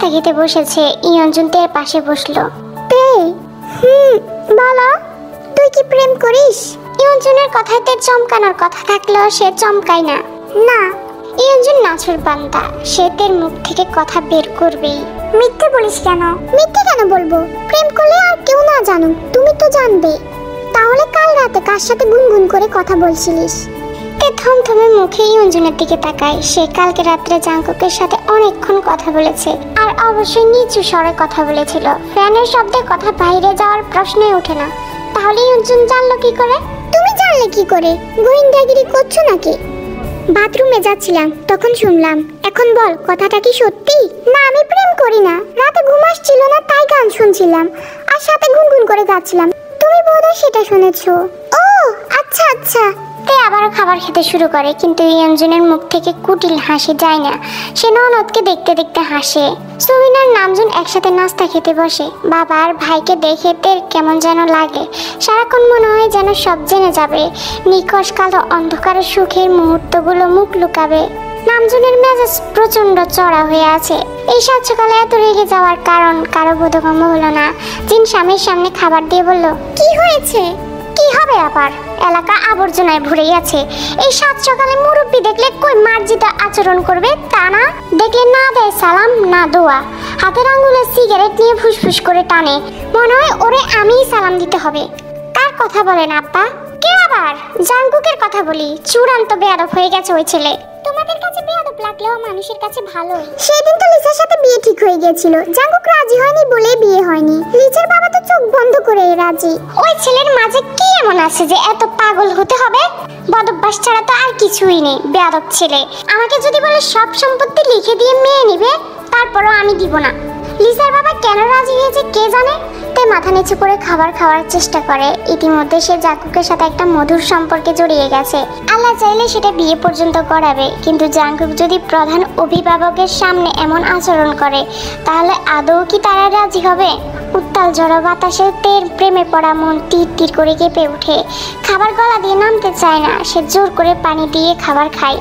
নাস্তা খেতে বসেছে। ইয়ঞ্জন তের পাশে বসলো। বলো, তুই কি প্রেম করিস? ইয়ঞ্জনের কথায় তের চমকানোর কথা থাকলেও সে চমকায় না। না, ইয়ঞ্জন নাছুর বান্দা, সে তের মুখ থেকে কথা বের করবেই। মিথ্যে বলিস কেন? মিথ্যে কেন বলবো? প্রেম করলে আর কেউ না জানুক, তুমি তো জানবে। তাহলে কাল রাতে কার সাথে গুনগুন করে কথা বলছিলিস? তে থমথমে মুখে ইয়ঞ্জনের দিকে তাকায়। সে কালকে রাত্রে জাঙ্কুকের সাথে অনেকক্ষণ কথা বলেছে, আর অবশ্যই নিচু স্বরে কথা বলেছিল। ফ্যানের শব্দে কথা বাইরে যাওয়ার প্রশ্নই ওঠে না। তাহলে ইয়ঞ্জন জানলো কি করে? তুমি জানলে কি করে? গোয়েন্দাগিরি করছো নাকি? বাথরুমে যাচ্ছিলাম, তখন শুনলাম। এখন বল, কথাটা কি সত্যি? না, আমি প্রেম করি না। রাতে ঘুম আসছিল না, তাই গান শুনছিলাম আর সাথে গুনগুন করে গাচ্ছিলাম। তুমি বোধহয় সেটা শুনেছো। ও আচ্ছা আচ্ছা। তে আবার খাবার খেতে শুরু করে, কিন্তু ইয়ঞ্জনের মুখ থেকে কুটিল হাসি যায় না। সে ননদকে দেখতে দেখতে হাসে। সুবিনার নামজন একসাথে নাস্তা খেতে বসে। বাবা আর ভাইকে দেখে তের কেমন যেন লাগে। সারাক্ষণ মনে হয় যেন সব জেনে যাবে। নিকশ কালো অন্ধকারের সুখের মুহূর্তগুলো মুখ লুকাবে। নামজনের মেজাজ প্রচন্ড চড়া হয়ে আছে। এই সাত সকালে এত রেগে যাওয়ার কারণ কারো বোধগম্য হলো না। জিন স্বামীর সামনে খাবার দিয়ে বলল, কি হয়েছে? কি হবে আবার? এলাকা আবর্জনায় ভরে গেছে। এই সাত সকালে মুরব্বি দেখলে কই মার্জিত আচরণ করবে? তা না, দেখলে না দেয় সালাম, না দোয়া। হাতের আঙ্গুলে সিগারেট নিয়ে ফুসফুস করে টানে। মনে হয় ওরে আমিই সালাম দিতে হবে। কার কথা বলেন আব্বা? কে আবার? জাঙ্কুকের কথা বলি। চূড়ান্ত বেয়াদব হয়ে গেছে ওই ছেলে। তোমাদের কাছে বেয়াদব লাগলেও মানুষের কাছে ভালোই। সেদিন তো লিসার সাথে বিয়ে ঠিক হয়ে গিয়েছিল। জাঙ্কুক রাজি হয়নি বলে বিয়ে হয়নি। লিসার বাবা তো চোখ বন্ধ করে রাজি। ওই ছেলের মাঝে কি এমন আছে যে এত পাগল হতে হবে? বদভ্যাস ছাড়া তো আর কিছুই নেই। বেয়াদব ছেলে। আমাকে যদি বলে সব সম্পত্তি লিখে দিয়ে মেয়ে নিবে, তারপরও আমি দিব না। লিসার বাবা কেন রাজি হয়েছে কে জানে। তে মাথা নিচু করে খাবার খাওয়ার চেষ্টা করে। ইতিমধ্যে সে জাঙ্কুকের সাথে একটা মধুর সম্পর্কে জড়িয়ে গেছে। আল্লাহ চাইলে সেটা বিয়ে পর্যন্ত করাবে। কিন্তু জাঙ্কুক যদি প্রধান অভিভাবকের সামনে এমন আচরণ করে, তাহলে আদৌ কি তারা রাজি হবে? উত্তাল ঝড়ো বাতাসে তের প্রেমে পড়া মন তীর তীর করে কেঁপে ওঠে। খাবার গলা দিয়ে নামতে চায় না। সে জোর করে পানি দিয়ে খাবার খায়।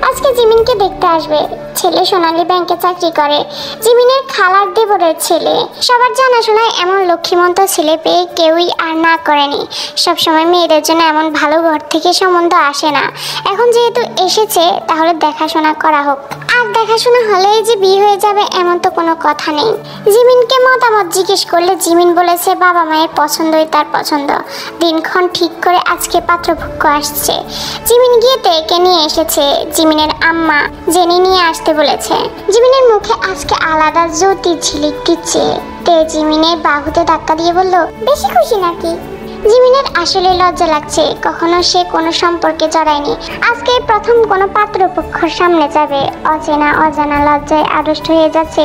আজকে জিমিনকে দেখতে আসবে। ছেলে সোনালী ব্যাংকে চাকরি করে। জিমিনের খালার দেবরের ছেলে। সবার জানাশোনায় এমন লক্ষ্মীমন্ত ছেলে পেয়ে কেউই আর না করেনি। সবসময় মেয়েদের জন্য এমন ভালো ঘর থেকে সম্বন্ধ আসে না। এখন যেহেতু এসেছে, তাহলে দেখাশোনা করা হোক। আর দেখাশোনা হলেই যে বিয়ে হয়ে যাবে এমন তো কোনো কথা নেই। জিমিনকে মতামত জিজ্ঞেস করলে জিমিন বলেছে বাবা মায়ের পছন্দই তার পছন্দ। দিনক্ষণ ঠিক করে আজকে পাত্রপক্ষ আসছে। জিমিন গিয়ে তেকে নিয়ে এসেছে। জিমিনের আম্মা জেনে নিয়ে আসতে বলেছে। জিমিনের মুখে আজকে আলাদা জ্যোতি ঝিলিক দিচ্ছে। তে জিমিনের বাহুতে ধাক্কা দিয়ে বলল, বেশি খুশি নাকি? জিমিনের আসলে লজ্জা লাগছে। কখনো সে কোনো সম্পর্কে জড়ায়নি। আজকে প্রথম কোনো পাত্রপক্ষের সামনে যাবে। অজানা লজ্জায় আড়ষ্ট হয়ে যাচ্ছে।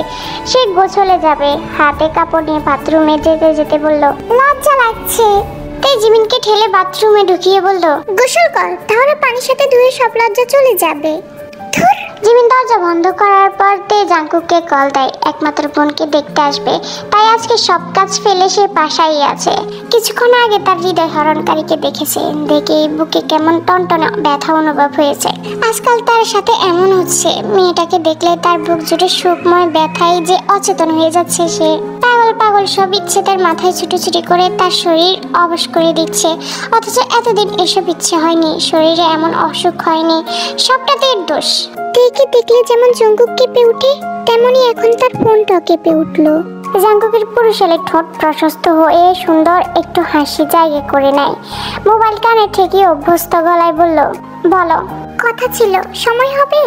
সে গোছলে যাবে। হাতে কাপড় নিয়ে বাথরুমে যেতে যেতে বলল, লজ্জা লাগছে। তে জিমিনকে ঠেলে বাথরুমে ঢুকিয়ে বলল, গোসল কর, তাহলে পানির সাথে ধুয়ে সব লজ্জা চলে যাবে। জিমিন দরজা বন্ধ করার পর তে জাঙ্কুককে কল দেয়। একমাত্র বোনকে দেখতে আসবে, তাই আজকে সব কাজ ফেলে সে বাসায় আছে। কিছুক্ষণ আগে তার হৃদয় হরণকারীকে দেখেছে। দেখে বুকে কেমন টনটনে ব্যথা অনুভব হয়েছে। আজকাল তার সাথে এমন হচ্ছে, মেয়েটাকে দেখলে তার বুক জুড়ে সুখময় ব্যথায় যে অচেতন হয়ে যাচ্ছে। সে পাগল পাগল সব ইচ্ছে তার মাথায় ছুটোছুটি করে তার শরীর অবশ করে দিচ্ছে। অথচ এতদিন এসব ইচ্ছে হয়নি, শরীরে এমন অসুখ হয়নি। সবটা তের দোষ। তেকে দেখলে যেমন জাঙ্কুক কেঁপে ওঠে, তেমনি এখন তার ফোনটা কেঁপে উঠলো। জাঙ্কুকের পুরুষালী ঠোঁট প্রশস্ত হয়ে সুন্দর একটু হাসি জায়গা করে নেয়। মোবাইল কানে ঠিকই অভ্যস্ত গলায় বলল, বলো। কথা ছিল, সময় হবে?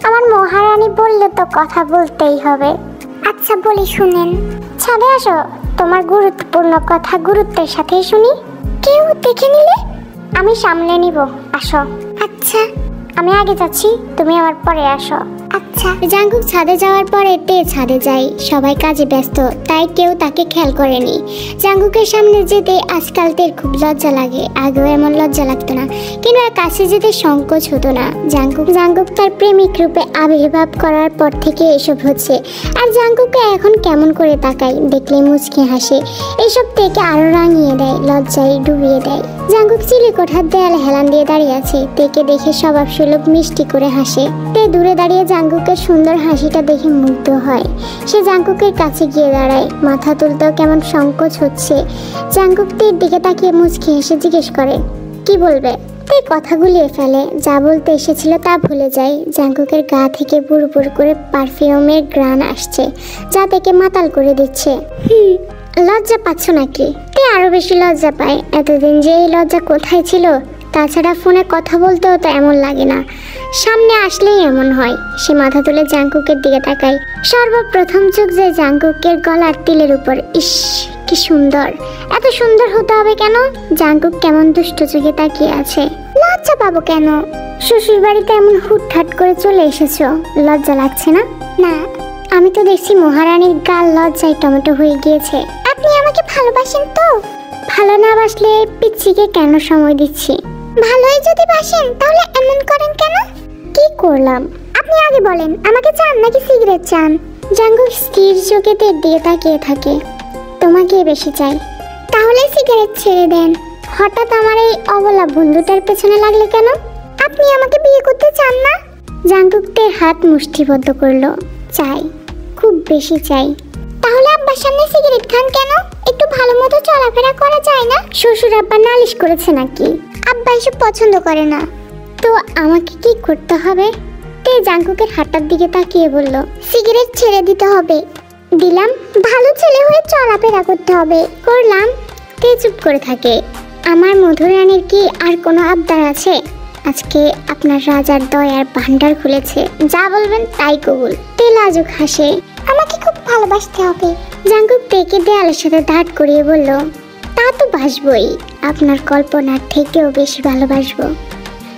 আমার মহারানী বললে তো কথা বলতেই হবে। আচ্ছা বলি, শুনেন। ছাদে আসো, তোমার গুরুত্বপূর্ণ কথা গুরুত্বের সাথেই শুনি। কেউ দেখে নিলে আমি সামলে নিব। আসো। আচ্ছা, আমি আগে যাচ্ছি, তুমি আমার পরে আসো। আচ্ছা। জাঙ্কুক ছাদে যাওয়ার পরে তে ছাদে যায়। সবাই কাজে ব্যস্ত, তাই কেউ তাকে খেয়াল করেনি। জাঙ্কুকের সামনে যেতে আজকাল তের খুব লজ্জা লাগে। আগেও এমন লজ্জা লাগতো না, কিন্তু আর কাছে যেতে সংকোচ হতো না। জাঙ্কুক তার প্রেমিক রূপে আবির্ভাব করার পর থেকে এসব হচ্ছে। আর জাঙ্কুককে এখন কেমন করে তাকায়, দেখলে মুচকি হাসে। এসব তেকে আরো রাঙিয়ে দেয়, লজ্জায় ডুবিয়ে দেয়। জাঙ্কুক চিলেকোঠার দেয়ালে হেলান দিয়ে দাঁড়িয়ে আছে। তেকে দেখে স্বভাব সুলভ মিষ্টি করে হাসে। তে দূরে দাঁড়িয়ে জাঙ্কুকের সুন্দর হাসিটা দেখে মুগ্ধ হয়। সে জাঙ্কুকের কাছে গিয়ে দাঁড়ায়, মাথা তুলতেও কেমন সংকোচ হচ্ছে। জাঙ্কুক তের দিকে তাকিয়ে মুচকি হেসে জিজ্ঞেস করে, কি বলবে? তে কথা গুলিয়ে ফেলে, যা বলতে এসেছিল তা ভুলে যায়। জাঙ্কুকের গা থেকে বুড় করে পারফিউমের ঘ্রাণ আসছে, যা থেকে মাতাল করে দিচ্ছে। লজ্জা পাচ্ছ নাকি? তে আরো বেশি লজ্জা পায়। এতদিন যে এই লজ্জা কোথায় ছিল? তাছাড়া ফোনে কথা বলতেও তো এমন লাগে না, সামনে আসলেই এমন হয়। সে মাথা তুলে জাঙ্কুকের দিকে তাকায়। সর্বপ্রথম চোখ যায় জাঙ্কুকের গলার তিলের উপর। ইস, কি সুন্দর! এত সুন্দর হতে হবে কেন? জাঙ্কুক কেমন দুষ্ট চোখে তাকিয়ে আছে। লজ্জা পাবো কেন? শ্বশুর বাড়িতে এমন হুটহাট করে চলে এসেছো, লজ্জা লাগছে না? না, আমি তো দেখছি মহারানীর গাল লজ্জায় টমেটো হয়ে গিয়েছে। আপনি আমাকে ভালোবাসেন তো? ভালো না বাসলে পিচ্ছিকে কেন সময় দিচ্ছি? ভালোই যদি বাসেন তাহলে এমন করেন কেন? কি করলাম? আপনি আগে বলেন, আমাকে চান নাকি সিগারেট চান? জাঙ্কুক স্থির চোখে তের দিকে তাকিয়ে থাকে। তোমাকে বেশি চাই। তাহলে সিগারেট ছেড়ে দেন। হঠাৎ আমার এই অবলা বন্ধুটার পেছনে লাগলে কেন? আপনি আমাকে বিয়ে করতে চান না? জাঙ্কুক তের হাত মুষ্টিবদ্ধ করলো। চাই, খুব বেশি চাই। তাহলে আব্বার সামনে সিগারেট খান কেন? একটু ভালো মতো চলাফেরা করা যায় না? শ্বশুর আব্বা নালিশ করেছে নাকি? আব্বা এসব পছন্দ করে না। তো আমাকে কি করতে হবে? তে জাঙ্কুকের হাতটার দিকে তাকিয়ে বলল, সিগারেট ছেড়ে দিতে হবে। দিলাম। ভালো ছেলে হয়ে চলাফেরা করতে হবে। করলাম। তে চুপ করে থাকে। আমার মধুরানীর কি আর কোনো আবদার আছে? আজকে আপনার রাজার দয়ার ভান্ডার খুলেছে, যা বলবেন তাই কবুল। তে লাজুক হাসে। আমাকে খুব ভালোবাসতে হবে। জাঙ্কুক তেকে দেয়ালের সাথে দাঁড় করিয়ে বলল, তা তো বাসবই, আপনার কল্পনার থেকেও বেশি ভালোবাসবো।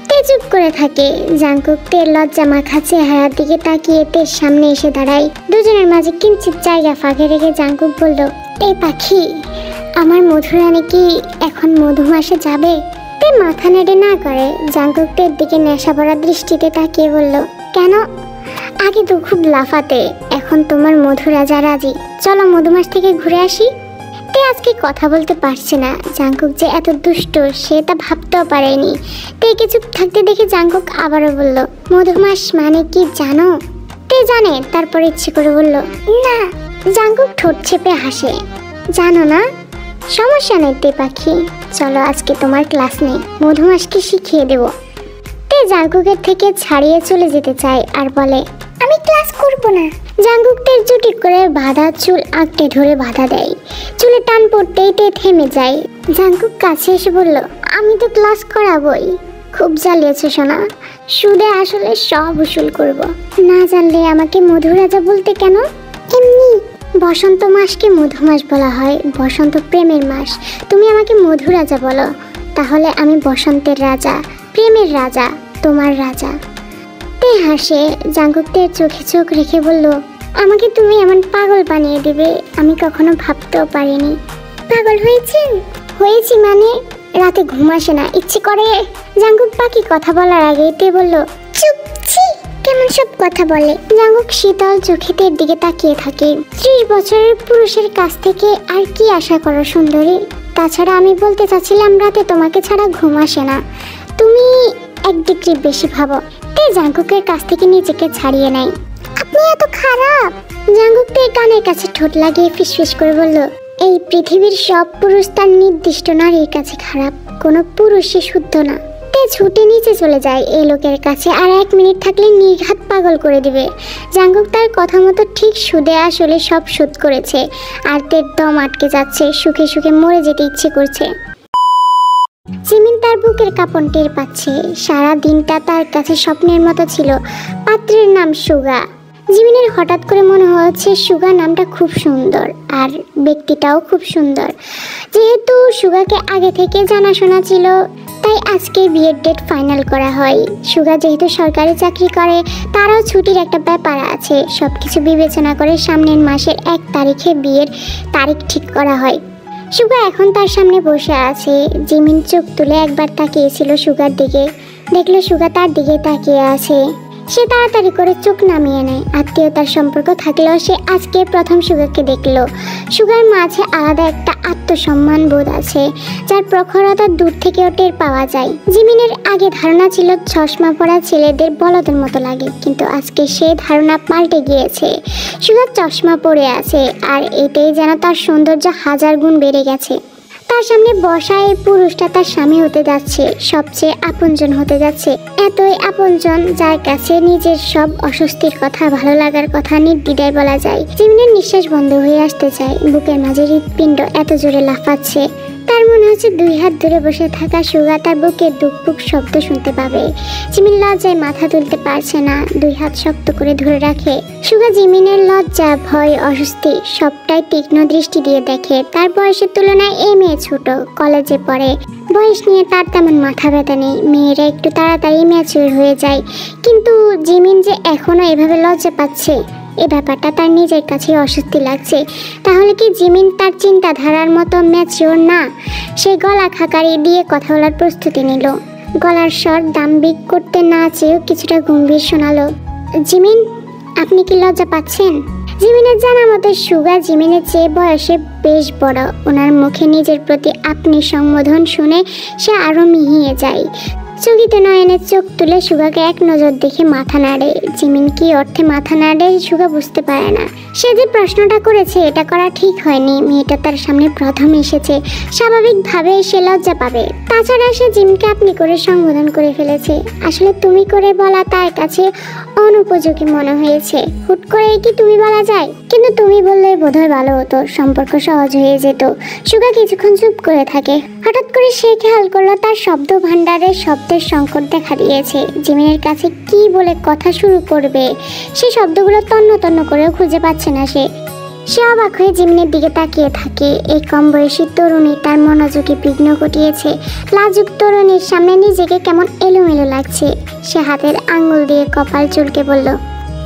তে চুপ করে থাকে। জাঙ্কুক তের লজ্জা মাখা চেহারার দিকে তাকিয়ে তের সামনে এসে দাঁড়ায়। দুজনের মাঝে কিঞ্চিত জায়গা ফাঁকে রেখে জাঙ্কুক বলল, এই পাখি, আমার মধুরানী কি এখন মধুমাসে যাবে? তে মাথা নেড়ে না করে। জাঙ্কুক তের দিকে নেশা ভরা দৃষ্টিতে তাকিয়ে বলল, কেন? আগে তো খুব লাফাতে, এখন তোমার মধুরাজা রাজি। চলো মধুমাস থেকে ঘুরে আসি। তে আজকে কথা বলতে পারছে না। জাঙ্কুক যে এত দুষ্ট সে তা ভাবতেও পারেনি। তেকে চুপ থাকতে দেখে জাঙ্কুক আবারও বলল, মধুমাস মানে কি জানো? তে জানে, তারপর ইচ্ছে করে বলল, না। জাঙ্কুক ঠোঁট চেপে হাসে। জানো না? সমস্যা নেই তে পাখি, চলো আজকে তোমার ক্লাস নেই, মধুমাসকে শিখিয়ে দেব। তে জাঙ্কুকের থেকে ছাড়িয়ে চলে যেতে চায় আর বলে, আমি ক্লাস করব না। জাঙ্কুক তের জুটি করে বাঁধা চুল আঁকড়ে ধরে বাধা দেয়। চুলে টান পড়তেই তে থেমে যায়। জাঙ্কুক কাছে এসে বলল, আমি তো ক্লাস করাবই। খুব জ্বালিয়েছে সোনা, সুদে আসলে সব উসুল করব। না জানলে আমাকে মধুরাজা বলতে কেন? এমনি। বসন্ত মাসকে মধুমাস বলা হয়, বসন্ত প্রেমের মাস। তুমি আমাকে মধুরাজা বলো, তাহলে আমি বসন্তের রাজা, প্রেমের রাজা, তোমার রাজা। তে হাসে। জাঙ্কুক তের চোখে চোখ রেখে বলল, আমাকে তুমি এমন পাগল বানিয়ে দিবে আমি কখনো ভাবতেও পারিনি। পাগল হয়েছেন? হয়েছি মানে রাতে ঘুম আসে না, ইচ্ছে করে। জাঙ্কুক বাকি কথা বলার আগে তে বলল, চুপ, ছি, কেমন সব কথা বলে। জাঙ্কুক শীতল চোখে তের দিকে তাকিয়ে থাকে। 30 বছরের পুরুষের কাছ থেকে আর কি আশা করো সুন্দরী? তাছাড়া আমি বলতে চাচ্ছিলাম রাতে তোমাকে ছাড়া ঘুম আসে না, তুমি 1 ডিগ্রি বেশি ভাবো। তে জাঙ্কুকের কাছ থেকে নিজেকে ছাড়িয়ে নেয়। আপনি এত খারাপ। জাঙ্কুক তের কানের কাছে ঠোঁট লাগিয়ে ফিসফিস করে বলল, এই পৃথিবীর সব পুরুষ তার নির্দিষ্ট নারীর কাছে খারাপ, কোনো পুরুষই শুদ্ধ না। তে ছুটে নিচে চলে যায় এই লোকের কাছে, আর 1 মিনিট থাকলে নির্ঘাত পাগল করে দিবে। জাঙ্কুক তার কথা মতো ঠিক সুদে আসলে সব শোধ করেছে, আর তের দম আটকে যাচ্ছে, সুখে সুখে মরে যেতে ইচ্ছে করছে। জিমিন তার বুকের কাঁপন টের পাচ্ছে। সারা দিনটা তার কাছে স্বপ্নের মতো ছিল। পাত্রের নাম সুগা। জিমিনের হঠাৎ করে মনে হচ্ছে সুগা নামটা খুব সুন্দর, আর ব্যক্তিটাও খুব সুন্দর। যেহেতু সুগাকে আগে থেকে জানাশোনা ছিল, তাই আজকে বিয়ের ডেট ফাইনাল করা হয়। সুগা যেহেতু সরকারি চাকরি করে, তারও ছুটির একটা ব্যাপার আছে। সবকিছু বিবেচনা করে সামনের মাসের 1 তারিখে বিয়ের তারিখ ঠিক করা হয়। সুগা এখন তার সামনে বসে আছে। জিমিন চোখ তুলে একবার তাকিয়েছিল সুগার দিকে, দেখলো সুগা তার দিকে তাকিয়ে আছে। সে তাড়াতাড়ি করে চোখ নামিয়ে নেয়। আত্মীয়তার সম্পর্ক থাকলেও সে আজকে প্রথম সুগাকে দেখলো। সুগার মাঝে আলাদা একটা আত্মসম্মান বোধ আছে, যার প্রখরতা দূর থেকেও টের পাওয়া যায়। জিমিনের আগে ধারণা ছিল চশমা পরা ছেলেদের বলদের মতো লাগে, কিন্তু আজকে সে ধারণা পাল্টে গিয়েছে। সুগার চশমা পরে আছে, আর এটাই যেন তার সৌন্দর্য 1000 গুণ বেড়ে গেছে। তার সামনে বসা এই পুরুষটা তার স্বামী হতে যাচ্ছে, সবচেয়ে আপনজন হতে যাচ্ছে। এতই আপনজন যার কাছে নিজের সব অস্বস্তির কথা, ভালো লাগার কথা নির্দ্বিধায় বলা যায়। জিমিনের নিঃশ্বাস বন্ধ হয়ে আসতে চায়, বুকের মাঝে হৃৎপিণ্ড এত জোরে লাফাচ্ছে। তার মনে হচ্ছে 2 হাত দূরে বসে থাকা সুগা তার বুকের দুকপুক শব্দ শুনতে পাবে। জিমিন লজ্জায় মাথা তুলতে পারছে না, 2 হাত শক্ত করে ধরে রাখে। সুগা জিমিনের লজ্জা, ভয়, অস্বস্তি সবটাই তীক্ষ্ণ দৃষ্টি দিয়ে দেখে। তার বয়সের তুলনায় এই মেয়ে ছোট, কলেজে পড়ে। বয়স নিয়ে তার তেমন মাথা ব্যথা নেই, মেয়েরা একটু তাড়াতাড়ি ম্যাচিউর হয়ে যায়। কিন্তু জিমিন যে এখনো এভাবে লজ্জা পাচ্ছে, এই ব্যাপারটা তার নিজের কাছে অস্বস্তি লাগছে। তাহলে কি জিমিন তার চিন্তাধারার মতো ম্যাচিওর না? সে গলা খাকারি দিয়ে কথা বলার প্রস্তুতি নিল। গলার স্বর দাম্ভিক করতে না চেয়েও কিছুটা গম্ভীর শোনালো। জিমিন, আপনি কি লজ্জা পাচ্ছেন? জিমিনের জানা মতে সুগা জিমিনের চেয়ে বয়সে বেশ বড়। ওনার মুখে নিজের প্রতি আপনি সম্বোধন শুনে সে আরো মিহিয়ে যায়। চকিত নয়নের চোখ তুলে সুগাকে এক নজর দেখে মাথা নাড়ে। জিমিন কি অর্থে মাথা নাড়ে সুগা বুঝতে পারে না। সে যে প্রশ্নটা করেছে এটা করা ঠিক হয়নি। মেয়েটা তার সামনে প্রথম এসেছে, স্বাভাবিকভাবে সে লজ্জা পাবে। তাছাড়া সে জিমিনকে আপনি করে সম্বোধন করে ফেলেছে। আসলে তুমি করে বলা তার কাছে অনুপযোগী মনে হয়েছে। হুট করে কি তুমি বলা যায়? কিন্তু তুমি বললে বোধহয় ভালো হতো, সম্পর্ক সহজ হয়ে যেত। সুগা কিছুক্ষণ চুপ করে থাকে। হঠাৎ করে সে খেয়াল করলো তার শব্দ ভান্ডারে শব্দের সংকট দেখা দিয়েছে। জিমিনের কাছে কি বলে কথা শুরু করবে, সে শব্দগুলো তন্ন তন্ন করেও খুঁজে পাচ্ছে না। সে অবাক হয়ে জিমিনের দিকে তাকিয়ে থাকে। এই কম বয়সী তরুণী তার মনোযোগে বিঘ্ন ঘটিয়েছে। লাজুক তরুণীর সামনে নিজেকে কেমন এলোমেলো লাগছে। সে হাতের আঙ্গুল দিয়ে কপাল চুলকে বলল,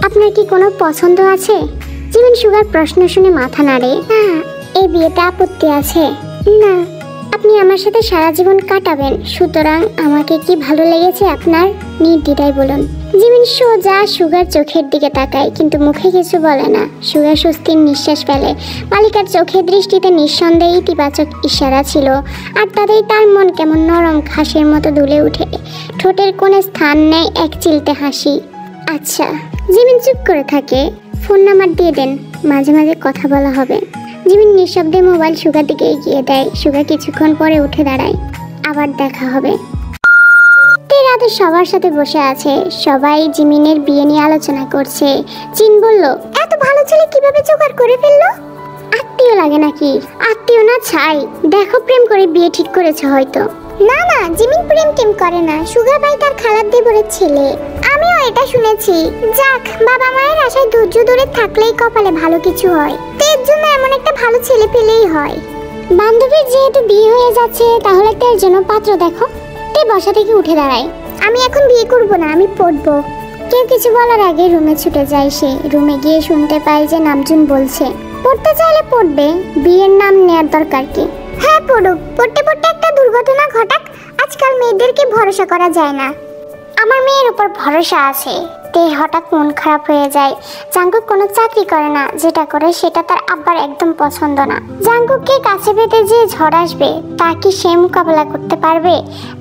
আপনার কি কোনো পছন্দ আছে? জিমিন সুগার প্রশ্ন শুনে মাথা নাড়ে। না, এই বিয়েতে আপত্তি আছে? না, আপনি আমার সাথে সারা জীবন কাটাবেন, সুতরাং আমাকে কি ভালো লেগেছে আপনার? নির্দ্বিধায় বলুন। জিমিন সোজা সুগার চোখের দিকে তাকায়, কিন্তু মুখে কিছু বলে না। সুগার স্বস্তির নিঃশ্বাস ফেলে। বালিকার চোখের দৃষ্টিতে নিঃসন্দেহে ইতিবাচক ইশারা ছিল, আর তাতেই তার মন কেমন নরম ঘাসের মতো দুলে উঠে। ঠোঁটের কোণে স্থান নেয় এক চিলতে হাসি। আচ্ছা। জিমিন চুপ করে থাকে। ফোন নাম্বার দিয়ে দেন, মাঝে মাঝে কথা বলা হবে। জিমিন নিঃশব্দে মোবাইল সুগার দিকে এগিয়ে দেয়। সুগা কিছুক্ষণ পরে উঠে দাঁড়ায়। আবার দেখা হবে। রাতে সবার সাথে বসে আছে। সবাই জিমিনের বিয়ে নিয়ে আলোচনা করছে। জিন বলল, এত ভালো ছেলে কিভাবে জোগাড় করে ফেললো? আত্মীয় লাগে নাকি? আত্মীয় না ছাই, দেখো প্রেম করে বিয়ে ঠিক করেছে হয়তো। না না, জিমিন প্রেম টেম করে না। সুগার ভাই তার খালার দেবরের ছেলে। আমিও এটা শুনেছি। যাক, বাবা মায়ের আশায় ধৈর্য ধরে থাকলেই কপালে ভালো কিছু হয়। এর জন্য এমন একটা ভালো ছেলে পেলেই হয়। বান্ধবীর যেহেতু বিয়ে হয়ে যাচ্ছে, তাহলে তের জন্য পাত্র দেখো। তে বসা থেকে উঠে দাঁড়ায়। আমি এখন বিয়ে করব না, আমি পড়বো। কেউ কিছু বলার আগে রুমে ছুটে যায় সে। রুমে গিয়ে শুনতে পায় যে নামজুন বলছে, পড়তে চাইলে পড়বে, বিয়ের নাম নেয়ার দরকার কি? হ্যাঁ পড়ুক, পড়তে পড়তে একটা দুর্ঘটনা ঘটাক। আজকাল মেয়েদেরকে ভরসা করা যায় না। আমার মেয়ের উপর ভরসা আছে। তে হঠাৎ মন খারাপ হয়ে যায়। জাঙ্কুক কোনো চাকরি করে না, যেটা করে সেটা তার আব্বার একদম পছন্দ না। জাঙ্কুককে কাছে পেতে যে ঝড় আসবে তা কি সে মোকাবেলা করতে পারবে?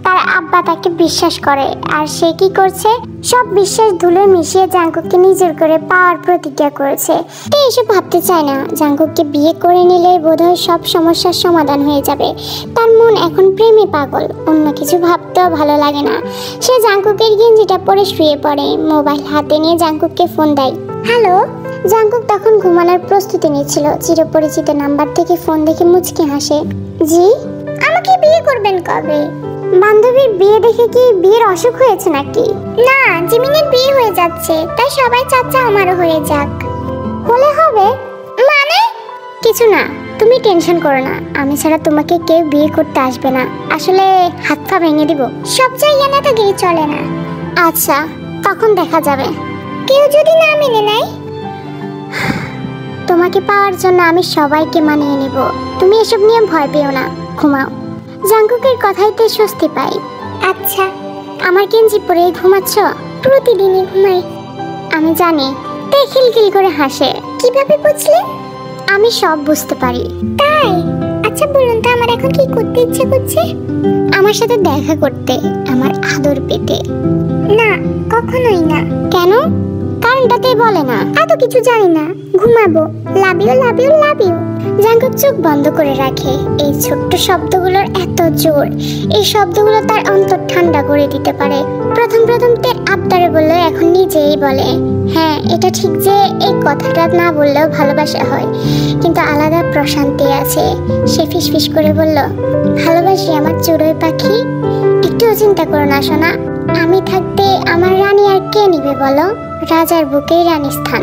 তার আব্বা তাকে বিশ্বাস করে, আর সে কি করছে? সব বিশ্বাস ধুলো মিশিয়ে জাঙ্কুককে নিজের করে পাওয়ার প্রতিজ্ঞা করেছে। তে এসব ভাবতে চায় না। জাঙ্কুককে বিয়ে করে নিলে বোধহয় সব সমস্যার সমাধান হয়ে যাবে। তার মন এখন প্রেমে পাগল, অন্য কিছু ভাবতেও ভালো লাগে না। সে জাঙ্কুকের গেঞ্জিটা পরে শুয়ে পড়ে। মোবাইল হাতে নিয়ে জাঙ্কুককে ফোন দেয়। হ্যালো। জাঙ্কুক তখন ঘুমানোর প্রস্তুতি নিচ্ছিল। চিরপরিচিত নাম্বার থেকে ফোন দেখে মুচকি হাসে। জি। আমাকে বিয়ে করবেন কবে? বান্ধবীর বিয়ে দেখে কি বিয়ের অসুখ হয়েছে নাকি? না, জিমিনের বিয়ে হয়ে যাচ্ছে, তাই সবাই চাচ্ছে আমারও হয়ে যাক। হলে হবে মানে? কিছু না, তুমি টেনশন করো না। আমি ছাড়া তোমাকে কেউ বিয়ে করতে আসবে না। আসলে হাত পা ভেঙে দিব। সব জায়গায় নেতাগিরি চলে না। আচ্ছা, তখন দেখা যাবে। কেউ যদি না মেনে নেয়? তোমাকে পাওয়ার জন্য আমি সবাইকে মানিয়ে নিব। তুমি এসব নিয়ে ভয় পেও না, ঘুমাও। জাঙ্কুকের কথাইতে স্বস্তি পাই। আচ্ছা। আমার গেঞ্জি পরে ঘুমাচ্ছ? প্রতিদিনই ঘুমায়। আমি জানি। তাই খিলখিল করে হাসে। কিভাবে বুঝলে? আমি সব বুঝতে পারি। তাই? আচ্ছা বলুন তো আমার এখন কি করতে ইচ্ছে করছে? আমার সাথে দেখা করতে, আমার আদর পেতে। না, কখনোই না। কেন? কারণটাতেই বলে না। এত কিছু জানি না, ঘুমাবো। Love you, love you, love you. Jungkook চোখ বন্ধ করে রাখে। এই ছোট্ট শব্দগুলোর এত জোর। এই শব্দগুলো তার অন্তর ঠান্ডা করে দিতে পারে। প্রথম তের আবদারে বললে এখন নিজেই বলে। হ্যাঁ, এটা ঠিক যে এই কথাটা না বললেও ভালোবাসা হয়, কিন্তু আলাদা প্রশান্তি আছে। সে ফিসফিস করে বলল, ভালোবাসি আমার চড়ুই পাখি। একটুও চিন্তা করো না সোনা, আমি থাকতে আমার রানী আর কে নিবে বলো? রাজার বুকেই রানী স্থান।